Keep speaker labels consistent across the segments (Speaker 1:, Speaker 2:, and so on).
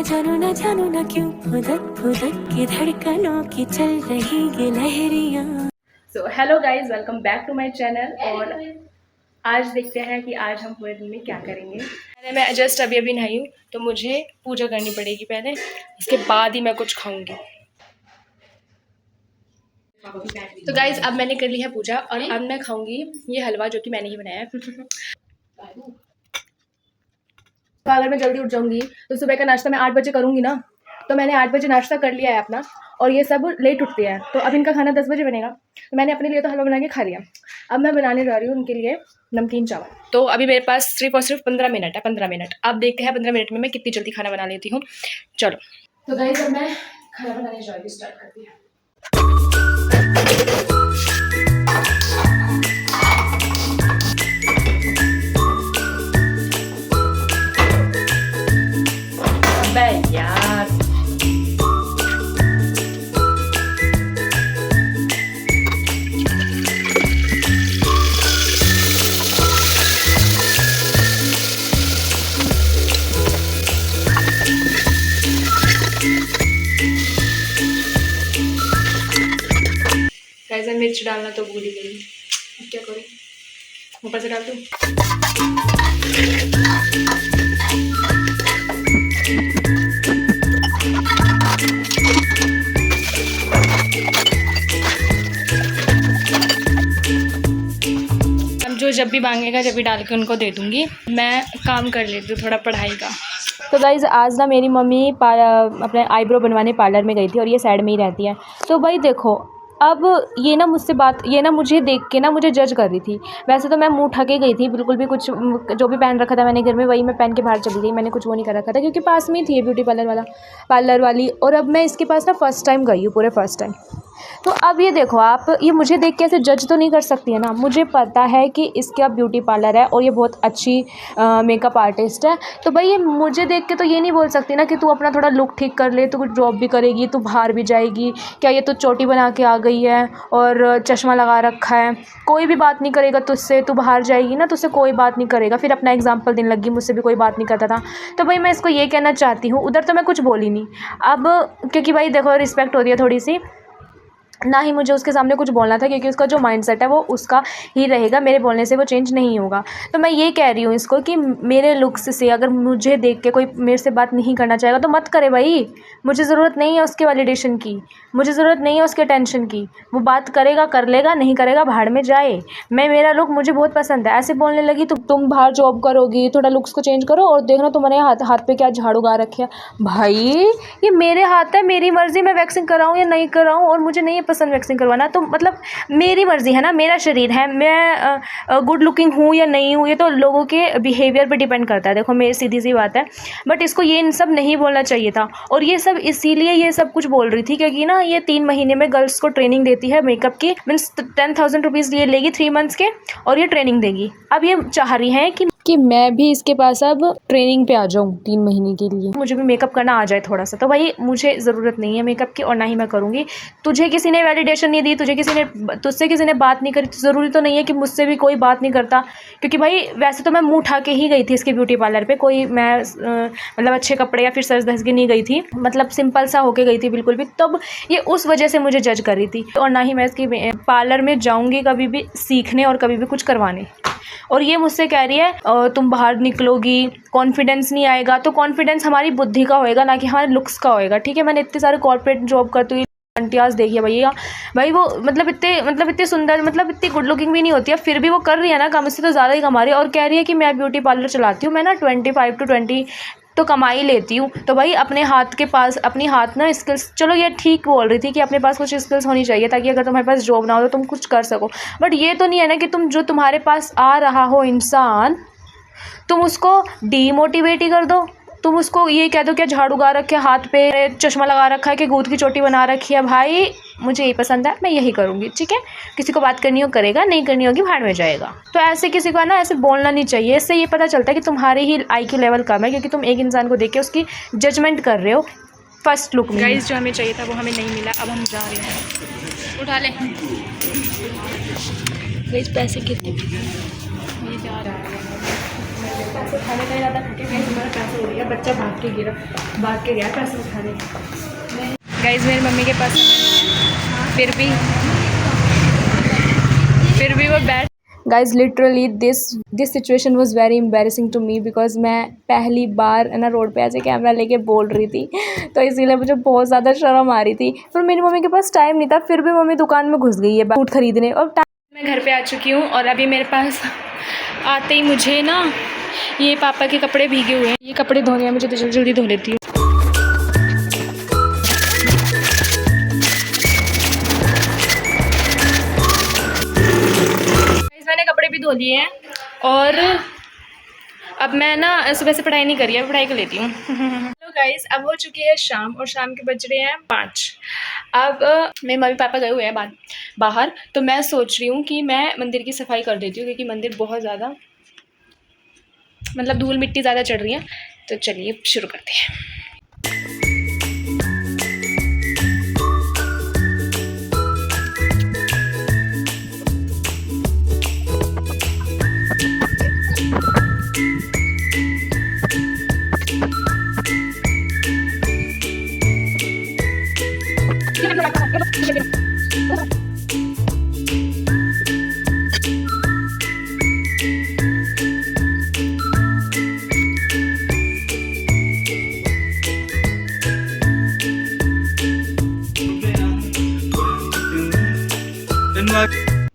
Speaker 1: जानो ना क्यों फुदक फुदक की धड़कनों की चल रही ये लहरियां।
Speaker 2: So hello guys, welcome back to my channel. और आज देखते हैं कि आज हम पूरे दिन में क्या करेंगे। मैं जस्ट अभी नहाई हूँ तो मुझे पूजा करनी पड़ेगी पहले, उसके बाद ही मैं कुछ खाऊंगी। तो गाइज अब मैंने कर ली है पूजा और अब मैं खाऊंगी ये हलवा जो कि मैंने ही बनाया है। तो अगर मैं जल्दी उठ जाऊंगी तो सुबह का नाश्ता मैं 8 बजे करूंगी ना, तो मैंने 8 बजे नाश्ता कर लिया है अपना, और ये सब लेट उठते हैं तो अब इनका खाना 10 बजे बनेगा। तो मैंने अपने लिए तो हलवा बना के खा लिया। अब मैं बनाने जा रही हूँ उनके लिए नमकीन चावल। तो अभी मेरे पास सिर्फ और सिर्फ 15 मिनट है, 15 मिनट। अब देखते हैं 15 मिनट में मैं कितनी जल्दी खाना बना लेती हूँ। चलो तो गाइस अब मैं खाना बनाने जा रही हूँ, स्टार्ट करती हूँ। यार गाइस मिर्च डालना तो भूल ही गई, अब क्या करूँ, ऊपर से डाल दूँ। जो जब भी मांगेगा जब भी डाल के उनको दे दूँगी। मैं काम कर लेती हूँ थोड़ा पढ़ाई का। तो गाइज़ आज ना मेरी मम्मी अपने आईब्रो बनवाने पार्लर में गई थी और ये साइड में ही रहती है। तो भाई देखो अब ये ना मुझे देख के ना मुझे जज कर रही थी। वैसे तो मैं मुंह ढके गई थी, बिल्कुल भी कुछ जो भी पहन रखा था मैंने घर में वही मैं पहन के बाहर चली गई। मैंने कुछ वो नहीं कर रखा था क्योंकि पास में ही थी ये ब्यूटी पार्लर वाली। और अब मैं इसके पास ना फर्स्ट टाइम गई हूँ, पूरे फर्स्ट टाइम। तो अब ये देखो आप, ये मुझे देख के ऐसे जज तो नहीं कर सकती है ना। मुझे पता है कि इसका ब्यूटी पार्लर है और ये बहुत अच्छी मेकअप आर्टिस्ट है। तो भाई ये मुझे देख के तो ये नहीं बोल सकती ना कि तू अपना थोड़ा लुक ठीक कर ले, तू कुछ जॉब भी करेगी, तू बाहर भी जाएगी क्या, ये तो चोटी बना के आ गई है और चश्मा लगा रखा है, कोई भी बात नहीं करेगा तुझसे। तू बाहर जाएगी ना, तुझसे कोई बात नहीं करेगा। फिर अपना एग्जाम्पल देने लगी, मुझसे भी कोई बात नहीं करता था। तो भाई मैं इसको ये कहना चाहती हूँ, उधर तो मैं कुछ बोली नहीं अब, क्योंकि भाई देखो रिस्पेक्ट होती है थोड़ी सी, ना ही मुझे उसके सामने कुछ बोलना था क्योंकि उसका जो माइंडसेट है वो उसका ही रहेगा, मेरे बोलने से वो चेंज नहीं होगा। तो मैं ये कह रही हूँ इसको कि मेरे लुक्स से अगर मुझे देख के कोई मेरे से बात नहीं करना चाहेगा तो मत करे भाई। मुझे ज़रूरत नहीं है उसके वैलिडेशन की, मुझे ज़रूरत नहीं है उसके टेंशन की। वो बात करेगा कर लेगा, नहीं करेगा भाड़ में जाए। मेरा लुक मुझे बहुत पसंद है। ऐसे बोलने लगी तो तुम बाहर जॉब करोगी, थोड़ा लुक्स को चेंज करो और देखना तुम्हारे हाथ पे क्या झाड़ू गा रखे है। भाई ये मेरे हाथ है, मेरी मर्ज़ी, मैं वैक्सिंग कराऊँ या नहीं कराऊँ, और मुझे नहीं पसंद वैक्सिंग करवाना। तो मतलब मेरी मर्जी है ना, मेरा शरीर है, मैं गुड लुकिंग हूँ या नहीं हूँ ये तो लोगों के बिहेवियर पे डिपेंड करता है। देखो मेरी सीधी सी बात है, बट इसको ये इन सब नहीं बोलना चाहिए था। और ये सब इसीलिए ये सब कुछ बोल रही थी क्योंकि ना ये 3 महीने में गर्ल्स को ट्रेनिंग देती है मेकअप की, मीन्स 10,000 रुपीज़ ये लेगी 3 मंथ्स के और ये ट्रेनिंग देगी। अब ये चाह रही है कि मैं भी इसके पास अब ट्रेनिंग पे आ जाऊँ 3 महीने के लिए, मुझे भी मेकअप करना आ जाए थोड़ा सा। तो भाई मुझे ज़रूरत नहीं है मेकअप की और ना ही मैं करूँगी। तुझे किसी ने वैलिडेशन नहीं दी, तुझसे किसी ने बात नहीं करी, तो ज़रूरी तो नहीं है कि मुझसे भी कोई बात नहीं करता। क्योंकि भाई वैसे तो मैं मुँह उठा के ही गई थी इसके ब्यूटी पार्लर पर, कोई मैं मतलब अच्छे कपड़े या फिर सज धज के नहीं गई थी, मतलब सिंपल सा होके गई थी बिल्कुल भी। तब ये उस वजह से मुझे जज कर रही थी। और ना ही मैं इसकी पार्लर में जाऊँगी कभी भी सीखने और कभी भी कुछ करवाने। और ये मुझसे कह रही है तुम बाहर निकलोगी कॉन्फिडेंस नहीं आएगा। तो कॉन्फिडेंस हमारी बुद्धि का होएगा, ना कि हमारे लुक्स का होएगा। ठीक है, मैंने इतने सारे कॉर्पोरेट जॉब करती हुई आंटियाज देखी है भैया, भाई वो मतलब इतने सुंदर, मतलब इतनी गुड लुकिंग भी नहीं होती है, फिर भी वो कर रही है ना काम, इससे तो ज़्यादा ही कमा रही है। और कह रही है कि मैं ब्यूटी पार्लर चलाती हूँ, मैं ना 25 to 20 तो कमा ही लेती हूँ। तो भाई अपने हाथ के पास अपनी हाथ ना स्किल्स, चलो ये ठीक बोल रही थी कि अपने पास कुछ स्किल्स होनी चाहिए ताकि अगर तुम्हारे पास जॉब ना हो तो तुम कुछ कर सको। बट ये तो नहीं है ना कि तुम जो तुम्हारे पास आ रहा हो इंसान, तुम उसको डीमोटिवेट ही कर दो। तुम उसको ये कह दो क्या झाड़ू गा रखे हाथ पे, चश्मा लगा रखा है, कि गूंथ की चोटी बना रखी है। भाई मुझे यही पसंद है, मैं यही करूँगी। ठीक है, किसी को बात करनी हो करेगा, नहीं करनी होगी भाड़ में जाएगा। तो ऐसे किसी को ना ऐसे बोलना नहीं चाहिए। इससे ये पता चलता है कि तुम्हारे ही IQ लेवल कम है, क्योंकि तुम एक इंसान को देख के उसकी जजमेंट कर रहे हो फर्स्ट लुक में। गाइस जो हमें चाहिए था वो हमें नहीं मिला, अब हम जा रहे हैं। उठा ले गाइस, पैसे कितने जा रहा है। पैसे उठाने का इरादा करके गए, हमारा पैसा हो गया, बच्चा भाग के गया पैसे उठाने। गाइस मेरी मम्मी के पास फिर भी वो बैठ। Guys literally this situation was very embarrassing to me because मैं पहली बार है ना रोड पे ऐसे कैमरा लेके बोल रही थी, तो इसीलिए मुझे बहुत ज़्यादा शर्म आ रही थी। पर मेरी मम्मी के पास टाइम नहीं था, फिर भी मम्मी दुकान में घुस गई है सूट खरीदने। और मैं घर पे आ चुकी हूँ और अभी मेरे पास आते ही मुझे ना ये पापा के कपड़े भीगे हुए हैं, ये कपड़े धोने हैं मुझे, तो जल्दी जल्दी धो लेती हूँ। मैंने कपड़े भी धो लिए हैं और अब मैं ना सुबह से पढ़ाई नहीं करी है, पढ़ाई कर लेती हूँ। हेलो गाइस, अब हो चुकी है शाम और शाम के बज रहे हैं 5। अब मेरे मम्मी पापा गए हुए हैं बाहर, तो मैं सोच रही हूँ कि मैं मंदिर की सफाई कर देती हूँ, क्योंकि मंदिर बहुत ज़्यादा मतलब धूल मिट्टी ज़्यादा चढ़ रही है। तो चलिए शुरू करते हैं।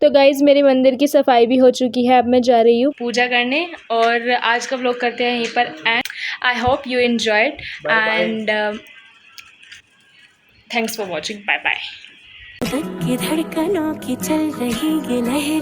Speaker 2: तो गाइज़ मेरी मंदिर की सफाई भी हो चुकी है, अब मैं जा रही हूँ पूजा करने और आज का व्लॉग करते हैं यहीं पर end. I hope you enjoyed and thanks for watching. Bye bye.
Speaker 1: धड़कनों की चल रही ये लहर।